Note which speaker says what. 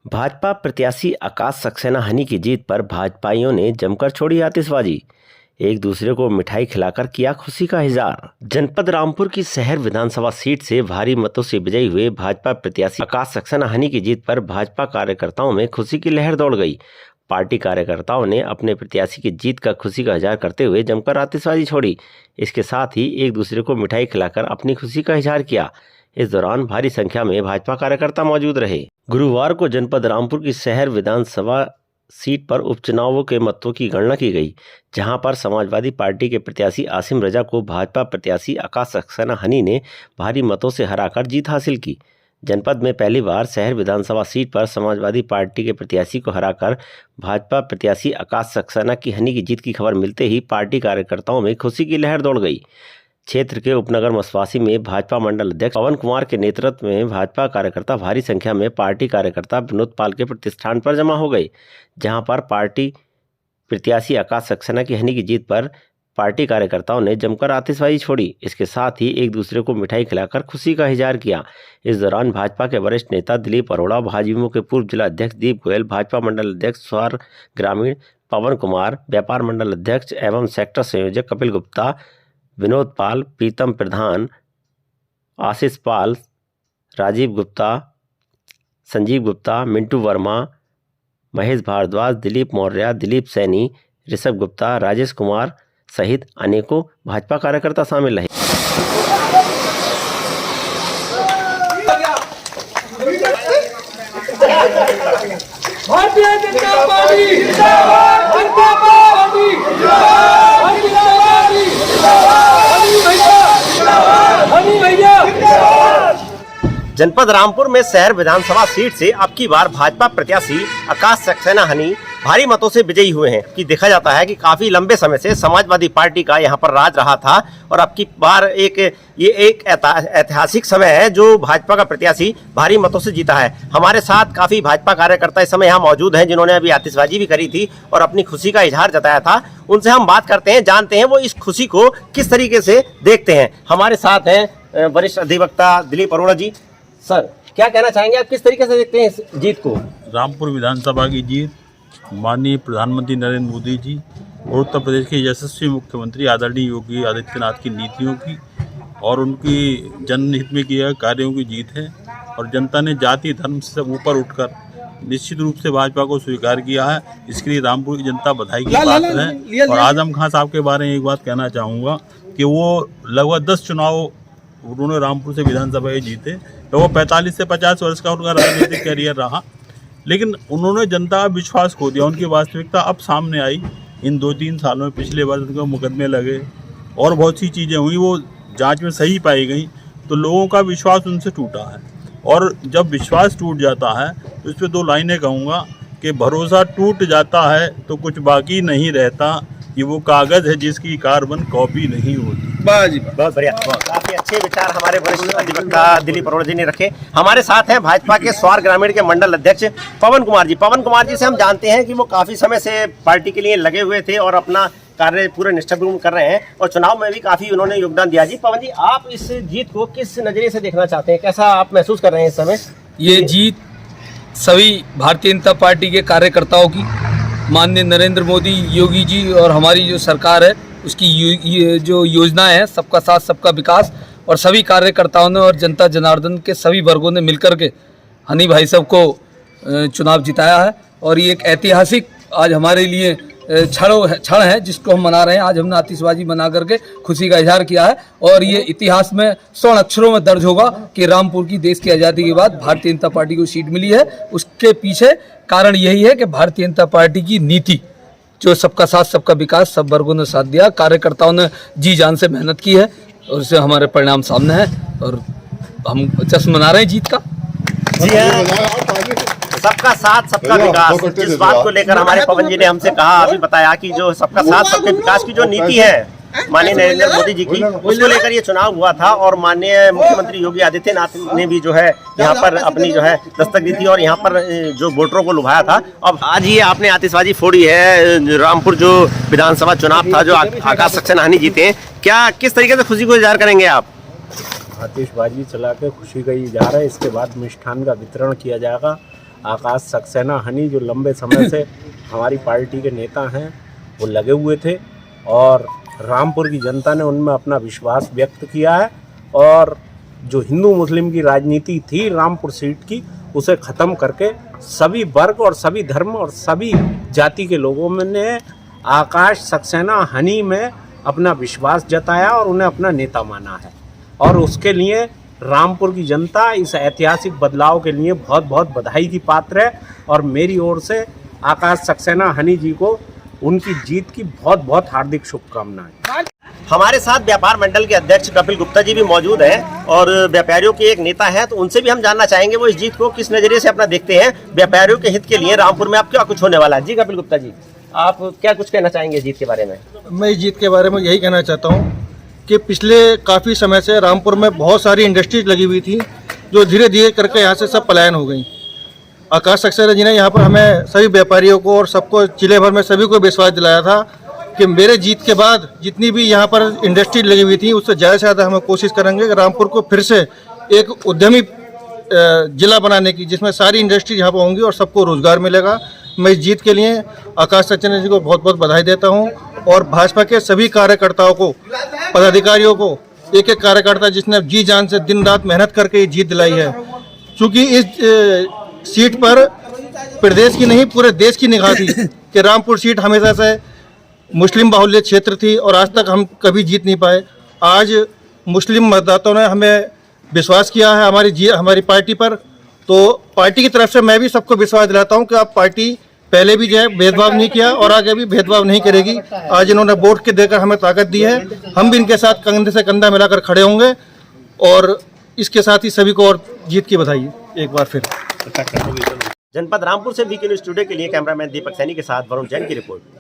Speaker 1: भाजपा प्रत्याशी आकाश सक्सेना हनी की जीत पर भाजपाइयों ने जमकर छोड़ी आतिशबाजी। एक दूसरे को मिठाई खिलाकर किया खुशी का इजहार। जनपद रामपुर की शहर विधानसभा सीट से भारी मतों से विजयी हुए भाजपा प्रत्याशी आकाश सक्सेना हनी की जीत पर भाजपा कार्यकर्ताओं में खुशी की लहर दौड़ गई। पार्टी कार्यकर्ताओं ने अपने प्रत्याशी की जीत का खुशी का इजहार करते हुए जमकर आतिशबाजी छोड़ी। इसके साथ ही एक दूसरे को मिठाई खिलाकर अपनी खुशी का इजहार किया। इस दौरान भारी संख्या में भाजपा कार्यकर्ता मौजूद रहे। गुरुवार को जनपद रामपुर की शहर विधानसभा सीट पर उपचुनावों के मतों की गणना की गई, जहां पर समाजवादी पार्टी के प्रत्याशी आसिम रजा को भाजपा प्रत्याशी आकाश सक्सेना हनी ने भारी मतों से हराकर जीत हासिल की। जनपद में पहली बार शहर विधानसभा सीट पर समाजवादी पार्टी के प्रत्याशी को हराकर भाजपा प्रत्याशी आकाश सक्सेना की हनी की जीत की खबर मिलते ही पार्टी कार्यकर्ताओं में खुशी की लहर दौड़ गई। क्षेत्र के उपनगर मसवासी में भाजपा मंडल अध्यक्ष पवन कुमार के नेतृत्व में भाजपा कार्यकर्ता भारी संख्या में पार्टी कार्यकर्ता विनोद पाल के प्रतिष्ठान पर जमा हो गए, जहां पर पार्टी प्रत्याशी आकाश सक्सेना की हनी की जीत पर पार्टी कार्यकर्ताओं ने जमकर आतिशबाजी छोड़ी। इसके साथ ही एक दूसरे को मिठाई खिलाकर खुशी का इजहार किया। इस दौरान भाजपा के वरिष्ठ नेता दिलीप अरोड़ा, भाजयुमो के पूर्व जिला अध्यक्ष दीप गोयल, भाजपा मंडल अध्यक्ष स्वार ग्रामीण पवन कुमार, व्यापार मंडल अध्यक्ष एवं सेक्टर संयोजक कपिल गुप्ता, विनोद पाल, प्रीतम प्रधान, आशीष पाल, राजीव गुप्ता, संजीव गुप्ता, मिंटू वर्मा, महेश भारद्वाज, दिलीप मौर्य, दिलीप सैनी, ऋषभ गुप्ता, राजेश कुमार सहित अनेकों भाजपा कार्यकर्ता शामिल रहे।
Speaker 2: भारतीय जनता पार्टी जिंदाबाद, जनता पार्टी जिंदाबाद, हनी भैया।
Speaker 1: जनपद रामपुर में शहर विधानसभा सीट से अब की बार भाजपा प्रत्याशी आकाश सक्सेना हनी भारी मतों से विजयी हुए हैं। कि देखा जाता है कि काफी लंबे समय से समाजवादी पार्टी का यहां पर राज रहा था और अब की बार ये एक ऐतिहासिक समय है जो भाजपा का प्रत्याशी भारी मतों से जीता है। हमारे साथ काफी भाजपा कार्यकर्ता इस समय यहाँ मौजूद हैं, जिन्होंने अभी आतिशबाजी भी करी थी और अपनी खुशी का इजहार जताया था। उनसे हम बात करते हैं, जानते हैं वो इस खुशी को किस तरीके से देखते हैं। हमारे साथ हैं वरिष्ठ अधिवक्ता दिलीप अरोड़ा जी। सर, क्या कहना चाहेंगे, आप किस तरीके से देखते हैं इस जीत को?
Speaker 3: रामपुर विधानसभा की जीत माननीय प्रधानमंत्री नरेंद्र मोदी जी और उत्तर प्रदेश के यशस्वी मुख्यमंत्री आदरणीय योगी आदित्यनाथ की नीतियों की और उनकी जनहित में किए कार्यों की जीत है। और जनता ने जाति धर्म से ऊपर उठकर निश्चित रूप से भाजपा को स्वीकार किया है। इसके लिए रामपुर की जनता बधाई की पात्र है। और आजम खान साहब के बारे में एक बात कहना चाहूँगा कि वो लगभग 10 चुनाव उन्होंने रामपुर से विधानसभा जीते, तो वो 45 से 50 वर्ष का उनका राजनीतिक कैरियर रहा, लेकिन उन्होंने जनता का विश्वास खो दिया। उनकी वास्तविकता अब सामने आई। इन 2-3 सालों में पिछले वर्ष उनके मुकदमे लगे और बहुत सी चीज़ें हुई, वो जांच में सही पाई गई, तो लोगों का विश्वास उनसे टूटा है। और जब विश्वास टूट जाता है तो इस पर 2 लाइनें कहूँगा कि भरोसा टूट जाता है तो कुछ बाकी नहीं रहता, ये वो कागज़ है जिसकी कार्बन कॉपी नहीं होती।
Speaker 1: बहुत बढ़िया, काफी अच्छे विचार हमारे वरिष्ठ अधिवक्ता दिलीप अरोड़ा जी ने रखे। हमारे साथ हैं भाजपा के स्वार ग्रामीण के मंडल अध्यक्ष पवन कुमार जी। पवन कुमार जी से हम जानते हैं कि वो काफी समय से पार्टी के लिए लगे हुए थे और अपना कार्य पूरे निष्ठापूर्वक कर रहे हैं और चुनाव में भी काफी उन्होंने योगदान दिया। जी पवन जी, आप इस जीत को किस नजरिए से देखना चाहते हैं, कैसा आप महसूस कर रहे हैं इस समय?
Speaker 4: ये जीत सभी भारतीय जनता पार्टी के कार्यकर्ताओं की, माननीय नरेंद्र मोदी योगी जी और हमारी जो सरकार है उसकी जो योजना है सबका साथ सबका विकास, और सभी कार्यकर्ताओं ने और जनता जनार्दन के सभी वर्गों ने मिलकर के हनी भाई साहब को चुनाव जिताया है। और ये एक ऐतिहासिक आज हमारे लिए क्षण है जिसको हम मना रहे हैं। आज हमने आतिशबाजी बना करके खुशी का इजहार किया है और ये इतिहास में स्वर्ण अक्षरों में दर्ज होगा कि रामपुर की देश की आज़ादी के बाद भारतीय जनता पार्टी को सीट मिली है। उसके पीछे कारण यही है कि भारतीय जनता पार्टी की नीति, जो सबका साथ सबका विकास, सब वर्गों ने साथ दिया, कार्यकर्ताओं ने जी जान से मेहनत की है और उससे हमारे परिणाम सामने है और हम जश्न मना रहे हैं जीत का।
Speaker 1: जी हाँ, सबका साथ सबका विकास, जिस बात को लेकर हमारे पवन जी ने हमसे कहा, अभी बताया कि जो सबका साथ सबके विकास की जो नीति है माननीय नरेंद्र मोदी जी की, उसको लेकर ये चुनाव हुआ था और माननीय मुख्यमंत्री योगी आदित्यनाथ ने भी जो है यहाँ पर अपनी जो है दस्तक दी थी और यहाँ पर जो वोटरों को लुभाया था। अब आज ये आपने आतिशबाजी फोड़ी है, रामपुर जो विधानसभा चुनाव था जो आकाश सक्सेना हनी जीते हैं, क्या किस तरीके से खुशी को इजहार करेंगे आप?
Speaker 5: आतिशबाजी चला के खुशी का इजहार है। इसके बाद मिष्ठान का वितरण किया जाएगा आकाश सक्सेना हनी जो लंबे समय से हमारी पार्टी के नेता हैं वो लगे हुए थे और रामपुर की जनता ने उनमें अपना विश्वास व्यक्त किया है और जो हिंदू मुस्लिम की राजनीति थी रामपुर सीट की उसे ख़त्म करके सभी वर्ग और सभी धर्म और सभी जाति के लोगों ने आकाश सक्सेना हनी में अपना विश्वास जताया और उन्हें अपना नेता माना है और उसके लिए रामपुर की जनता इस ऐतिहासिक बदलाव के लिए बहुत बहुत बधाई की पात्र है और मेरी ओर से आकाश सक्सेना हनी जी को उनकी जीत की बहुत बहुत हार्दिक शुभकामनाएं।
Speaker 1: हमारे साथ व्यापार मंडल के अध्यक्ष कपिल गुप्ता जी भी मौजूद हैं और व्यापारियों के एक नेता हैं, तो उनसे भी हम जानना चाहेंगे वो इस जीत को किस नजरिए से अपना देखते हैं। व्यापारियों के हित के लिए रामपुर में अब क्या कुछ होने वाला है? जी कपिल गुप्ता जी, आप क्या कुछ कहना चाहेंगे जीत के बारे में?
Speaker 6: मैं इस जीत के बारे में यही कहना चाहता हूँ कि पिछले काफ़ी समय से रामपुर में बहुत सारी इंडस्ट्रीज लगी हुई थी जो धीरे धीरे करके यहाँ से सब पलायन हो गई। आकाश सक्सेना जी ने यहाँ पर हमें सभी व्यापारियों को और सबको जिले भर में सभी को विश्वास दिलाया था कि मेरे जीत के बाद जितनी भी यहाँ पर इंडस्ट्री लगी हुई थी उससे ज़्यादा से ज़्यादा हम कोशिश करेंगे कि रामपुर को फिर से एक उद्यमी जिला बनाने की, जिसमें सारी इंडस्ट्री यहाँ पर होंगी और सबको रोजगार मिलेगा। मैं इस जीत के लिए आकाश सक्सेना जी को बहुत बहुत बधाई देता हूँ और भाजपा के सभी कार्यकर्ताओं को, पदाधिकारियों को, एक एक कार्यकर्ता जिसने जी जान से दिन रात मेहनत करके ये जीत दिलाई है। क्योंकि इस सीट पर प्रदेश की नहीं पूरे देश की निगाह थी कि रामपुर सीट हमेशा से मुस्लिम बाहुल्य क्षेत्र थी और आज तक हम कभी जीत नहीं पाए। आज मुस्लिम मतदाताओं ने हमें विश्वास किया है हमारी पार्टी पर, तो पार्टी की तरफ से मैं भी सबको विश्वास दिलाता हूं कि आप पार्टी पहले भी जो है भेदभाव नहीं किया और आगे भी भेदभाव नहीं करेगी। आज इन्होंने वोट के देकर हमें ताकत दी है, हम भी इनके साथ कंधे से कंधा मिलाकर खड़े होंगे और इसके साथ ही सभी को और जीत की बधाई एक बार फिर।
Speaker 1: जनपद रामपुर से वीके न्यूज़ टुडे के लिए कैमरामैन दीपक सैनी के साथ वरुण जैन की रिपोर्ट।